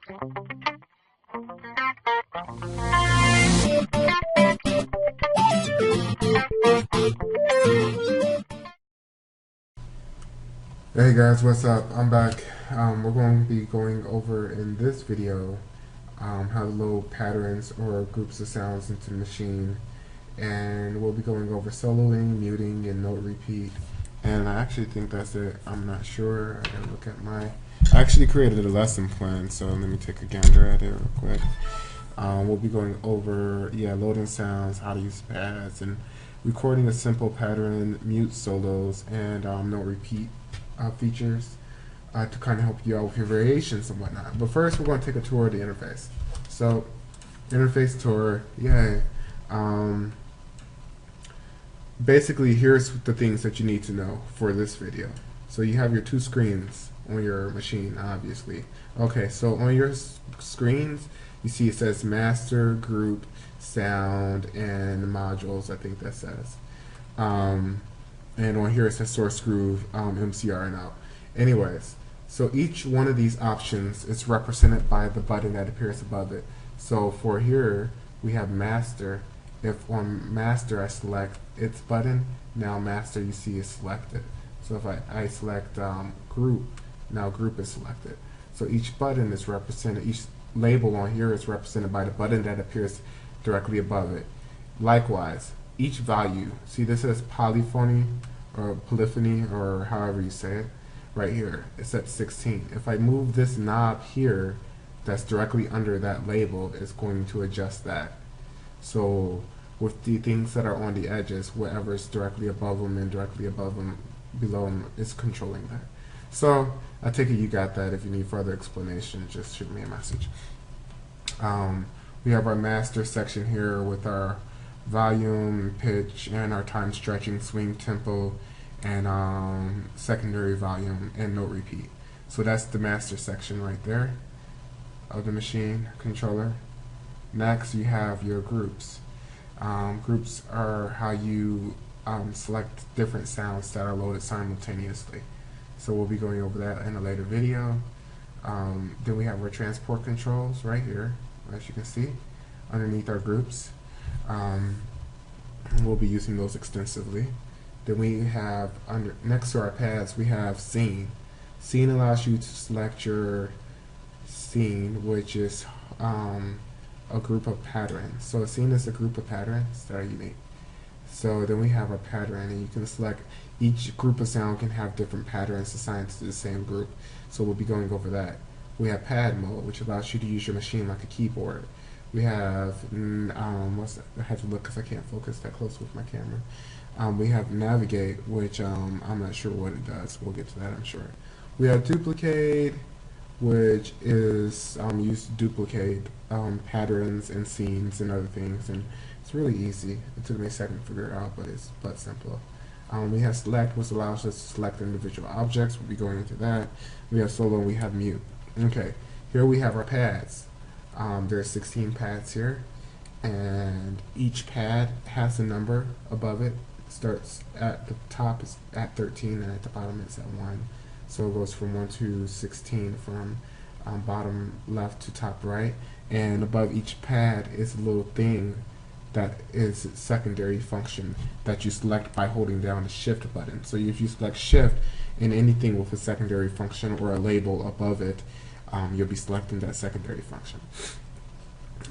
Hey guys, what's up? I'm back. We're going to be going over in this video how to load patterns or groups of sounds into the machine, and we'll be going over soloing, muting, and note repeat. And I actually think that's it. I'm not sure. I gotta look at my. I actually created a lesson plan, so let me take a gander at it real quick. We'll be going over loading sounds, how to use pads, and recording a simple pattern, mute solos, and note repeat features to kind of help you out with your variations and whatnot. But first, we're going to take a tour of the interface. So, interface tour, yay. Basically, here's the things that you need to know for this video. So you have your two screens on your machine, obviously. Okay, so on your screens, you see it says master, group, sound, and modules, I think that says. And on here it says source groove, MCR, and out. Anyways, so each one of these options is represented by the button that appears above it. So for here, we have master. If on master I select its button, now master you see is selected. So if I select group, now group is selected. So each button is represented, each label on here is represented by the button that appears directly above it. Likewise, each value, see this says polyphony or polyphony or however you say it, right here, it's at 16. If I move this knob here that's directly under that label, it's going to adjust that. So with the things that are on the edges, whatever is directly above them and directly above them, below them, is controlling that. So I take it you got that. If you need further explanation, just shoot me a message. We have our master section here with our volume, pitch, and our time stretching, swing, tempo, and secondary volume and note repeat. So that's the master section right there of the machine controller. Next, you have your groups. Groups are how you select different sounds that are loaded simultaneously. So we'll be going over that in a later video. Then we have our transport controls right here, as you can see, underneath our groups. We'll be using those extensively. Then we have, next to our pads, we have scene. Scene allows you to select your scene, which is a group of patterns. So a scene is a group of patterns that are unique. So then we have a pattern, and you can select each group of sound can have different patterns assigned to the same group. So we'll be going over that. We have pad mode, which allows you to use your machine like a keyboard. We have, what's that? I have to look because I can't focus that close with my camera. We have navigate, which I'm not sure what it does. We'll get to that, I'm sure. We have duplicate, which is used to duplicate patterns and scenes and other things, and it's really easy. It took me a second to figure it out, but it's simple. We have select, which allows us to select individual objects. We'll be going into that. We have solo, and we have mute. Okay, here we have our pads. There's 16 pads here, and each pad has a number above it. It starts at the top is at 13, and at the bottom it's at 1. So it goes from 1 to 16 from bottom left to top right, and above each pad is a little thing that is secondary function that you select by holding down the shift button. So if you select shift in anything with a secondary function or a label above it, you'll be selecting that secondary function.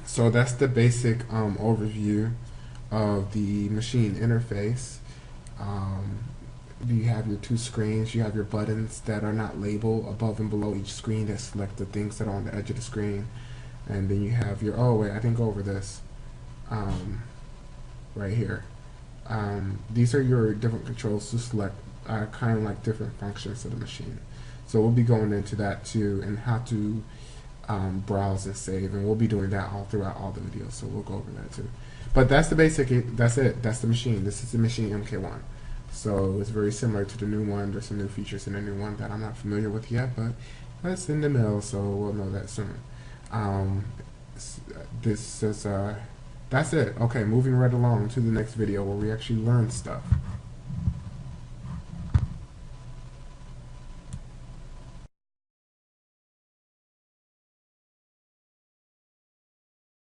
So that's the basic overview of the machine interface. You have your two screens. You have your buttons that are not labeled above and below each screen that select the things that are on the edge of the screen. And then you have your, oh wait, I didn't go over this right here. These are your different controls to select kind of like different functions of the machine. So we'll be going into that too, and how to browse and save, and we'll be doing that all throughout all the videos, so we'll go over that too. But that's the basic, that's it, that's the machine. This is the machine MK1. So it's very similar to the new one. There's some new features in the new one that I'm not familiar with yet, but that's in the middle, so we'll know that soon. This is, that's it. Okay, moving right along to the next video where we actually learn stuff.